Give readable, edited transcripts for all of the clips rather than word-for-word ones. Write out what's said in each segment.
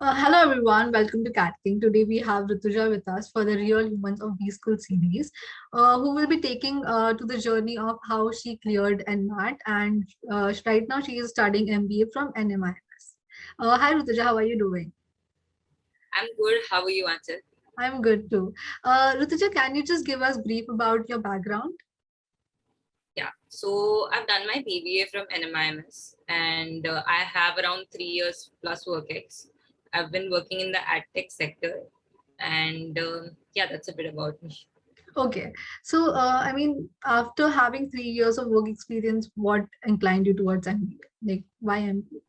Hello everyone, welcome to CATKing. Today we have Rituja with us for the Real Humans of B-School series, who will be taking to the journey of how she cleared NMAT, and right now she is studying MBA from NMIMS. Hi Rituja, how are you doing? I'm good. How are you, Anchal? I'm good too. Rituja, can you just give us brief about your background? Yeah. So I've done my BBA from NMIMS and I have around 3 years plus work ex. I've been working in the ad tech sector and yeah, that's a bit about me. Okay, so I mean, after having 3 years of work experience, what inclined you towards MBA? Like, why MBA?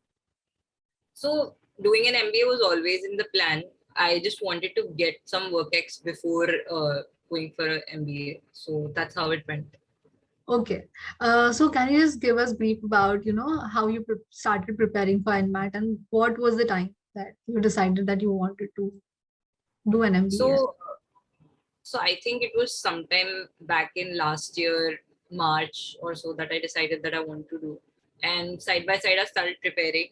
So doing an MBA was always in the plan. I just wanted to get some work ex before going for an MBA. So that's how it went. Okay. So can you just give us brief about, how you started preparing for NMAT and what was the time that you decided that you wanted to do an MBA? So So I think it was sometime back in last year, March or so, that I decided that I want to do. And side by side, I started preparing.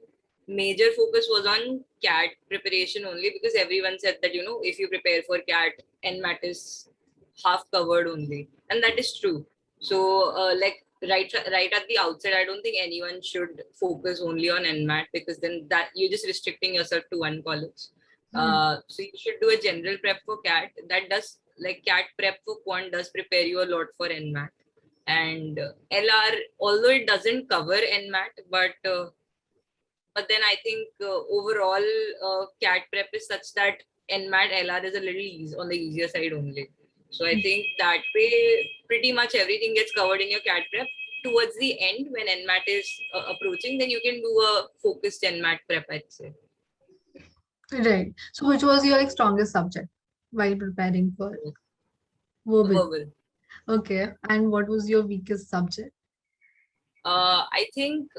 Major focus was on CAT preparation only because everyone said that, if you prepare for CAT, NMAT is half covered only. And that is true. So, right at the outset, I don't think anyone should focus only on NMAT because then that you're just restricting yourself to one college. Hmm. So you should do a general prep for CAT. That does, like, CAT prep for quant does prepare you a lot for NMAT. And LR, although it doesn't cover NMAT, but then I think overall CAT prep is such that NMAT LR is a little on the easier side only. So I think that way pretty much everything gets covered in your CAT prep. Towards the end, when NMAT is approaching, then you can do a focused NMAT prep, I'd say. Right. So which was your strongest subject while preparing for verbal? Verbal. Okay. And what was your weakest subject? I think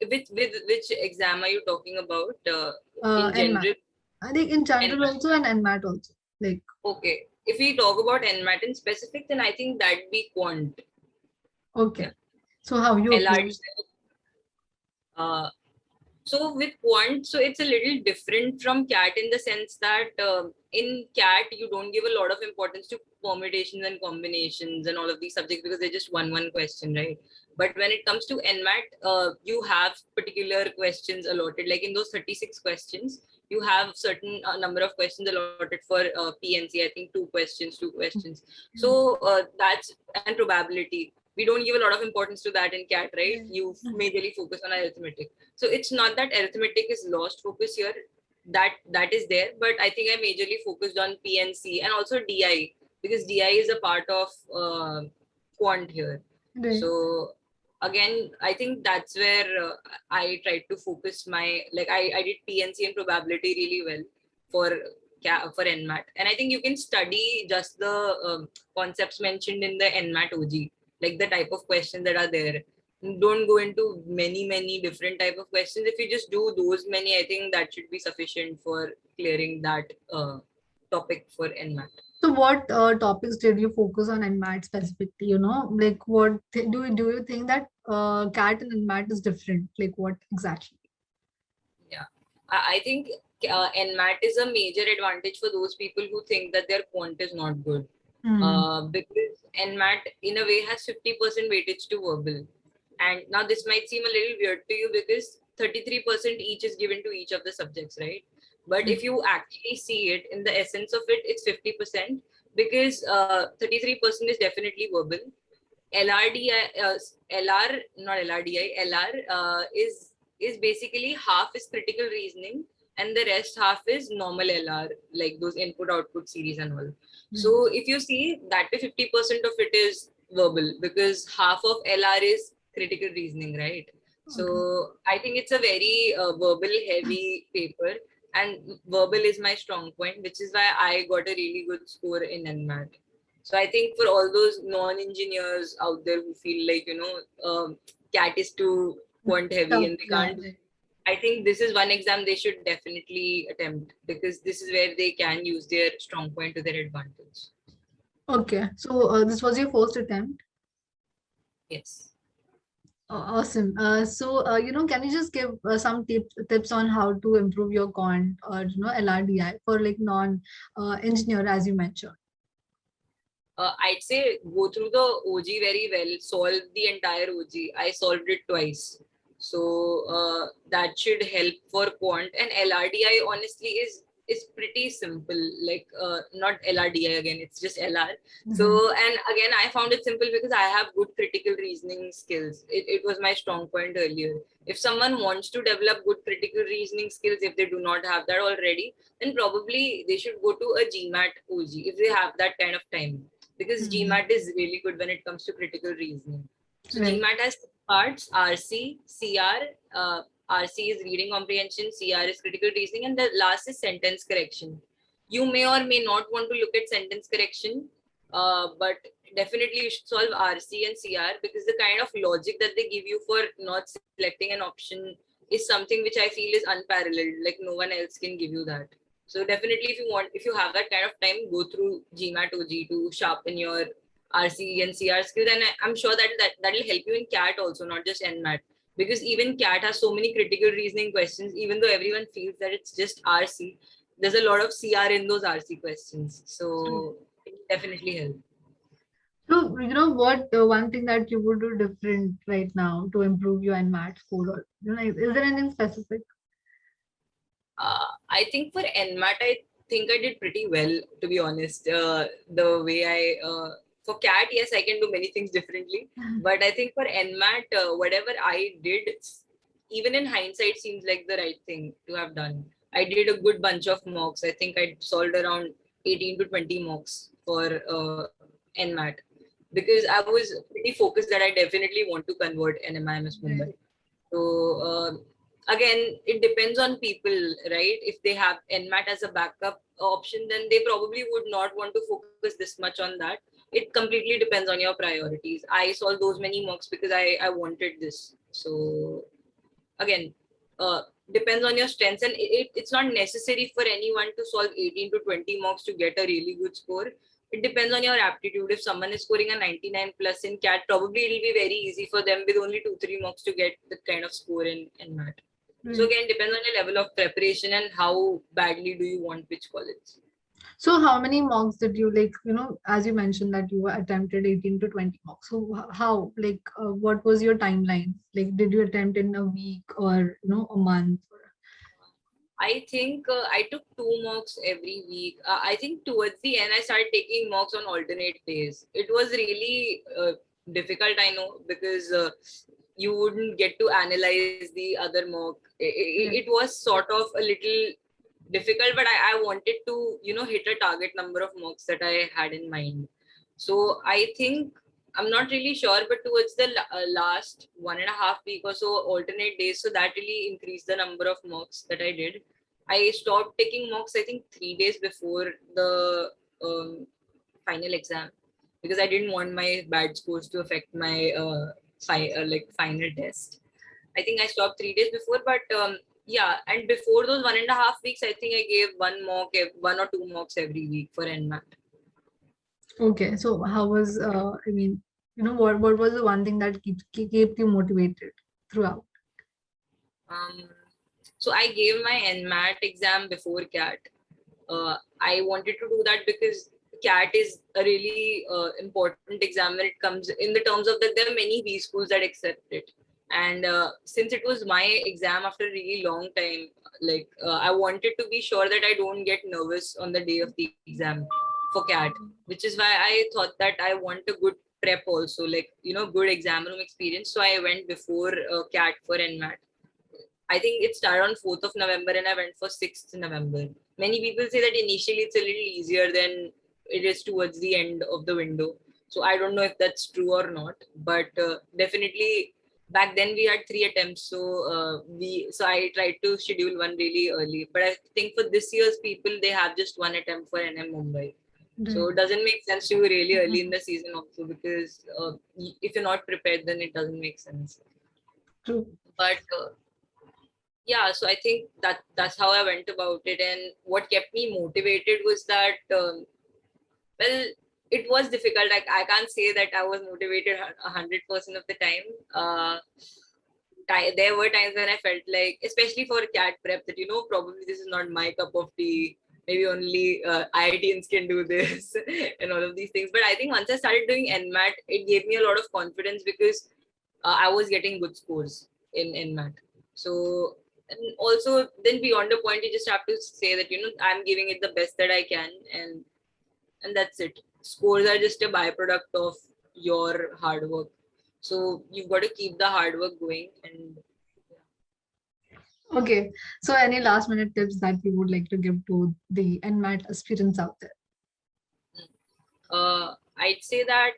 with which exam are you talking about? In NMAT. general, I think in general NMAT. also and NMAT also. Like, Okay. If we talk about NMAT in specific, then I think that'd be quant. okay. Yeah. So how you LRD. approach? Uh, so with quant, so it's a little different from CAT in the sense that in CAT you don't give a lot of importance to permutations and combinations and all of these subjects because they're just one question, right? But when it comes to NMAT, you have particular questions allotted. Like in those 36 questions, you have certain number of questions allotted for PNC. I think two questions. So that's and probability. We don't give a lot of importance to that in CAT, right? You majorly focus on arithmetic. So it's not that arithmetic is lost focus here. That is there, but I think I majorly focused on PNC and also DI because DI is a part of quant here. Right. So again, I think that's where I tried to focus I did PNC and probability really well for NMAT, and I think you can study just the concepts mentioned in the NMAT OG, like the type of questions that are there. Don't go into many different type of questions. If you just do those many, I think that should be sufficient for clearing that topic for NMAT. So what topics did you focus on NMAT specifically? Like do you think that CAT and NMAT is different? Like what exactly? Yeah, I think NMAT is a major advantage for those people who think that their quant is not good. Hmm. Because NMAT in a way has 50% weightage to verbal. And now this might seem a little weird to you because 33% each is given to each of the subjects, right? But if you actually see it in the essence of it, it's 50% because 33% is definitely verbal. LRDI, LR, not LRDI, LR is basically half is critical reasoning and the rest half is normal LR, like those input output series and all. So if you see that 50% of it is verbal because half of LR is critical reasoning, right? Okay. So I think it's a very verbal heavy paper, and verbal is my strong point, which is why I got a really good score in NMAT. So I think for all those non-engineers out there who feel like, CAT is too quant heavy Tough. and they Yeah. can't, I think this is one exam they should definitely attempt because this is where they can use their strong point to their advantage. Okay. So this was your first attempt. Yes. Awesome. Can you just give some tips on how to improve your quant or LRDI for like non engineer as you mentioned? I'd say go through the OG very well, solve the entire OG. I solved it twice. So that should help for quant. And LRDI honestly is pretty simple. Like not LRDI again, it's just LR. So Mhm. and again I found it simple because I have good critical reasoning skills. It was my strong point earlier. If someone wants to develop good critical reasoning skills, if they do not have that already, then probably they should go to a GMAT OG if they have that kind of time, because Mhm. GMAT is really good when it comes to critical reasoning. So Right. GMAT has parts: RC, CR. RC is reading comprehension, CR is critical reasoning, and the last is sentence correction. You may or may not want to look at sentence correction, but definitely you should solve RC and CR, because the kind of logic that they give you for not selecting an option is something which I feel is unparalleled. Like no one else can give you that. So definitely, if you have that kind of time, go through GMAT OG to sharpen your RC and CR skills, and I'm sure that'll help you in CAT also, not just NMAT, because even CAT has so many critical reasoning questions. Even though everyone feels that it's just RC, there's a lot of CR in those RC questions, so it definitely helps. So, what one thing that you would do different right now to improve your NMAT score? Or, is there anything specific? I think for NMAT, I think I did pretty well, to be honest. The way for CAT, yes, I can do many things differently. But I think for NMAT, whatever I did, even in hindsight, seems like the right thing to have done. I did a good bunch of mocks. I think I solved around 18 to 20 mocks for NMAT, because I was pretty focused that I definitely want to convert NMIMS Right. Mumbai. So again, it depends on people, right? If they have NMAT as a backup option, then they probably would not want to focus this much on that. It completely depends on your priorities. I solved those many mocks because I wanted this. So again, uh, depends on your strengths, and it's not necessary for anyone to solve 18 to 20 mocks to get a really good score. It depends on your aptitude. If someone is scoring a 99 plus in CAT, probably it'll be very easy for them with only 2 3 mocks to get the kind of score in MAT. So Right. again, depends on your level of preparation and how badly do you want which college. So, how many mocks did you like? As you mentioned that you attempted 18 to 20 mocks. So, how like what was your timeline? Like, did you attempt in a week or a month? I think I took 2 mocks every week. I think towards the end, I started taking mocks on alternate days. It was really difficult, I know, because you wouldn't get to analyze the other mock. It Right. was sort of a little difficult, but I wanted to, hit a target number of mocks that I had in mind. So I think I'm not really sure, but towards the last 1.5 week or so, alternate days, so that really increased the number of mocks that I did. I stopped taking mocks, I think, 3 days before the um, final exam, because I didn't want my bad scores to affect my final test. I think I stopped 3 days before, but yeah, and before those 1.5 weeks, I think I gave 1 or 2 mocks every week for NMAT. Okay. So, how was I mean, what was the one thing that kept you motivated throughout? Um, so I gave my NMAT exam before CAT. I wanted to do that because CAT is a really important exam when it comes in the terms of that there are many B schools that accept it. And since it was my exam after a really long time, like I wanted to be sure that I don't get nervous on the day of the exam for CAT, which is why I thought that I want a good prep also, like, good exam room experience. So I went before CAT for NMAT. I think it started on 4th of November and I went for 6th November. Many people say that initially it's a little easier than it is towards the end of the window. So I don't know if that's true or not, but definitely back then we had 3 attempts. So I tried to schedule one really early. But I think for this year's people, they have just 1 attempt for NM Mumbai. So Right. it doesn't make sense to really early in the season also, because if you're not prepared, then it doesn't make sense. True. But yeah, so I think that's how I went about it, and what kept me motivated was that well, it was difficult. Like, I can't say that I was motivated 100% of the time. There were times when I felt like, especially for CAT prep, that, probably this is not my cup of tea. Maybe only IITians can do this and all of these things. But I think once I started doing NMAT, it gave me a lot of confidence because I was getting good scores in NMAT. So, and also then beyond a point, you just have to say that, I'm giving it the best that I can, and that's it. Scores are just a byproduct of your hard work. So you've got to keep the hard work going. And Okay, so any last minute tips that you would like to give to the NMAT aspirants out there? I'd say that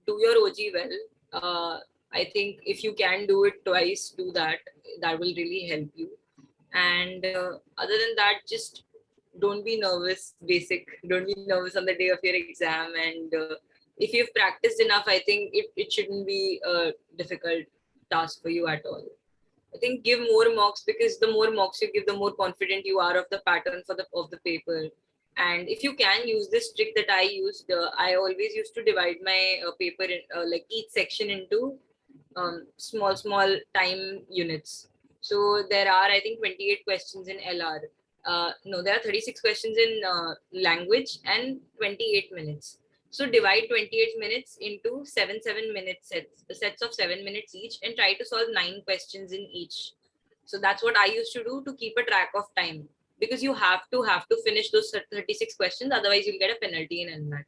do your OG well. I think if you can do it twice, do that. That will really help you. And other than that, just don't be nervous. Don't be nervous on the day of your exam. And if you've practiced enough, I think it shouldn't be a difficult task for you at all. I think give more mocks, because the more mocks you give, the more confident you are of the pattern of the paper. And if you can use this trick that I used, I always used to divide my paper in like each section into small time units. So there are, I think, 28 questions in LR. No, there are 36 questions in language and 28 minutes. So divide 28 minutes into 7 minute sets of 7 minutes each, and try to solve 9 questions in each. So that's what I used to do to keep a track of time, because you have to finish those 36 questions, otherwise you'll get a penalty in NMAT.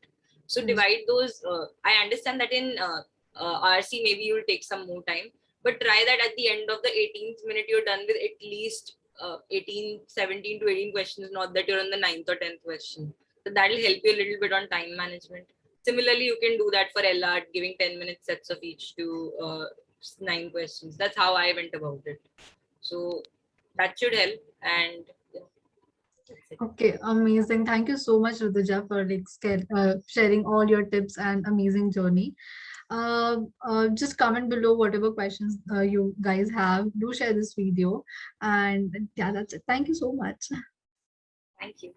So divide those. I understand that in RC maybe you'll take some more time, but try that at the end of the 18th minute you're done with at least 17 to 18 questions, not that you're on the 9th or 10th question. So that'll help you a little bit on time management. Similarly, you can do that for LR, giving 10-minute sets of each to 9 questions. That's how I went about it. So that should help. And okay, amazing. Thank you so much, Rituja, for sharing all your tips and amazing journey. Just comment below whatever questions you guys have. Do share this video, and yeah, that's it. Thank you so much. thank you.